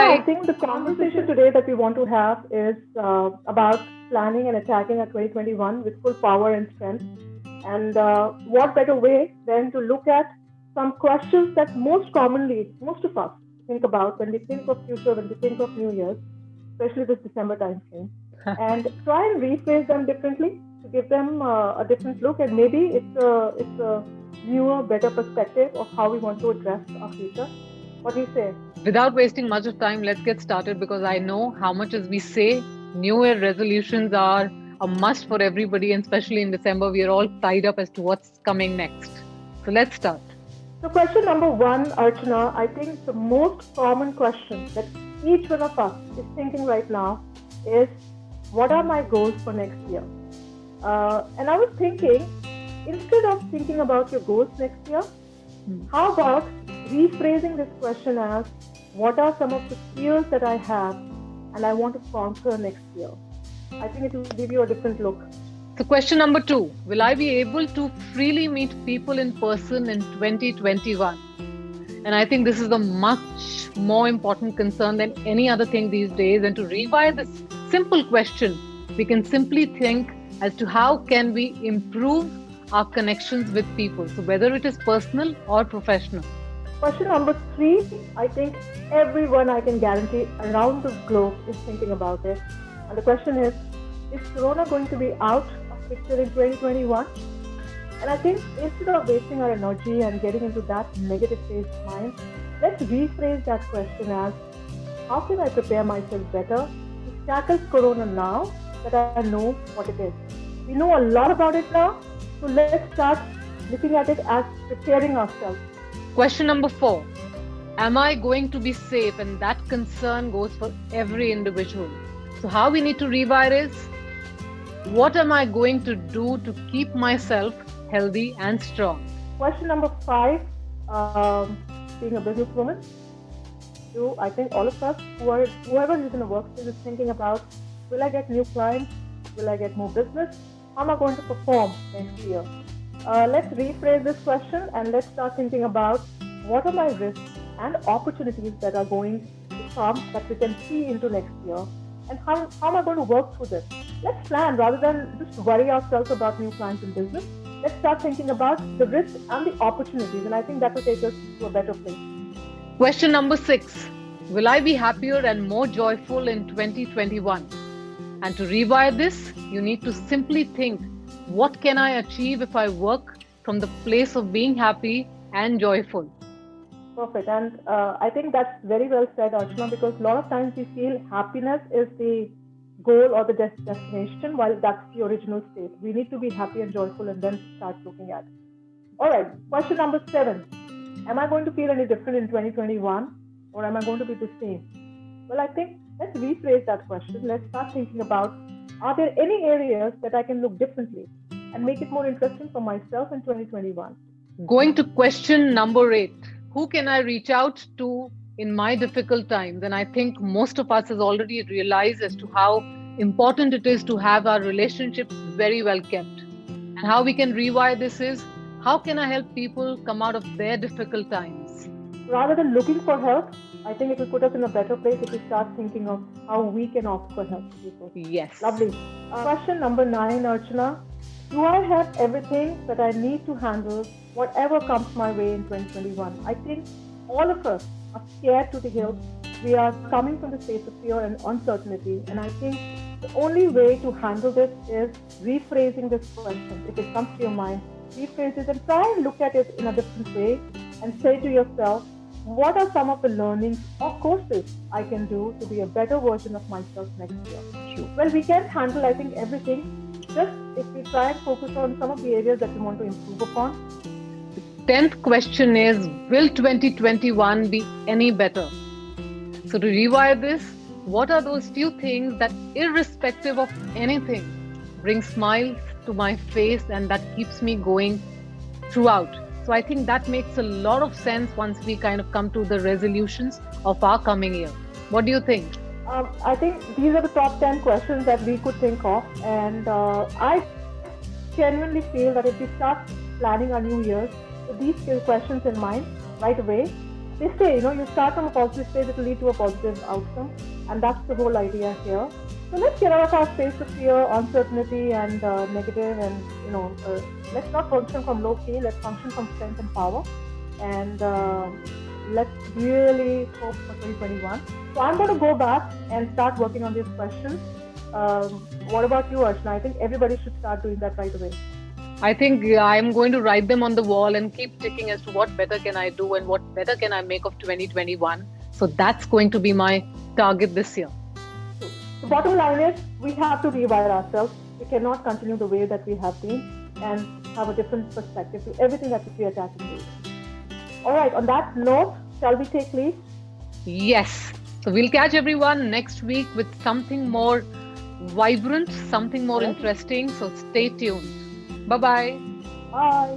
I think the conversation today that we want to have is about planning and attacking a 2021 with full power and strength. And what better way than to look at some questions that most of us think about when we think of future, when we think of New Year's, especially this December time frame, and try and rephrase them differently to give them a different look, and maybe it's a newer, better perspective of how we want to address our future. What do you say? Without wasting much of time, let's get started because I know how much as we say New Year resolutions are a must for everybody, and especially in December, we are all tied up as to what's coming next. So let's start. So, question number one, Archana, I think the most common question that each one of us is thinking right now is, what are my goals for next year? And I was thinking, instead of thinking about your goals next year, how about rephrasing this question as, what are some of the fears that I have and I want to conquer next year? I think it will give you a different look. So, question number two, will I be able to freely meet people in person in 2021? And I think this is a much more important concern than any other thing these days. And to rewire this simple question, we can simply think as to how can we improve our connections with people. So whether it is personal or professional. Question number three, I think everyone, I can guarantee, around the globe is thinking about it. And the question is Corona going to be out of picture in 2021? And I think instead of wasting our energy and getting into that negative phase of mind, let's rephrase that question as, how can I prepare myself better to tackle Corona now that I know what it is? We know a lot about it now, so let's start looking at it as preparing ourselves. Question number four, am I going to be safe? And that concern goes for every individual. So how we need to rewire is, what am I going to do to keep myself healthy and strong? Question number five, being a businesswoman, I think all of us, whoever is in the workspace is thinking about, will I get new clients? Will I get more business? How am I going to perform next year? Let's rephrase this question and let's start thinking about, what are my risks and opportunities that are going to come that we can see into next year, and how am I going to work through this? Let's plan rather than just worry ourselves about new clients in business. Let's start thinking about the risks and the opportunities, and I think that will take us to a better place. Question number six, will I be happier and more joyful in 2021? And to rewire this, you need to simply think, what can I achieve if I work from the place of being happy and joyful? Perfect. And I think that's very well said, Archana, because a lot of times we feel happiness is the goal or the destination, while that's the original state. We need to be happy and joyful and then start looking at it. All right. Question number 7. Am I going to feel any different in 2021, or am I going to be the same? Well, I think let's rephrase that question. Let's start thinking about, are there any areas that I can look differently and make it more interesting for myself in 2021? Going to question number 8. Who can I reach out to in my difficult times? And I think most of us has already realized as to how important it is to have our relationships very well kept. And how we can rewire this is, how can I help people come out of their difficult times? Rather than looking for help, I think it will put us in a better place if we start thinking of how we can offer help to people. Yes. Lovely. Question number 9, Archana. Do I have everything that I need to handle whatever comes my way in 2021? I think all of us are scared to the hilt. We are coming from the space of fear and uncertainty. And I think the only way to handle this is rephrasing this question. If it comes to your mind, rephrase it and try and look at it in a different way and say to yourself, what are some of the learnings or courses I can do to be a better version of myself next year? Sure. Well, we can't handle, I think, everything. Just if we try and focus on some of the areas that we want to improve upon. The 10th question is, will 2021 be any better? So to rewire this, what are those few things that, irrespective of anything, bring smiles to my face and that keeps me going throughout? So I think that makes a lot of sense once we kind of come to the resolutions of our coming year. What do you think? I think these are the top 10 questions that we could think of, and I genuinely feel that if we start planning our new year with these questions in mind right away, they say, you start from a positive space, it will lead to a positive outcome. And that's the whole idea here. So let's get out of our space of fear, uncertainty, and negative, and let's not function from low key. Let's function from strength and power, and let's really hope for 2021. So I'm going to go back and start working on these questions. What about you, Archana? I think everybody should start doing that right away. I think I'm going to write them on the wall and keep ticking as to what better can I do and what better can I make of 2021. So that's going to be my target this year. The bottom line is we have to rewire ourselves. We cannot continue the way that we have been and have a different perspective to everything that we are attaching to. All right, on that note, shall we take leave? Yes. So we'll catch everyone next week with something more vibrant, something more interesting. So stay tuned. Bye-bye. Bye.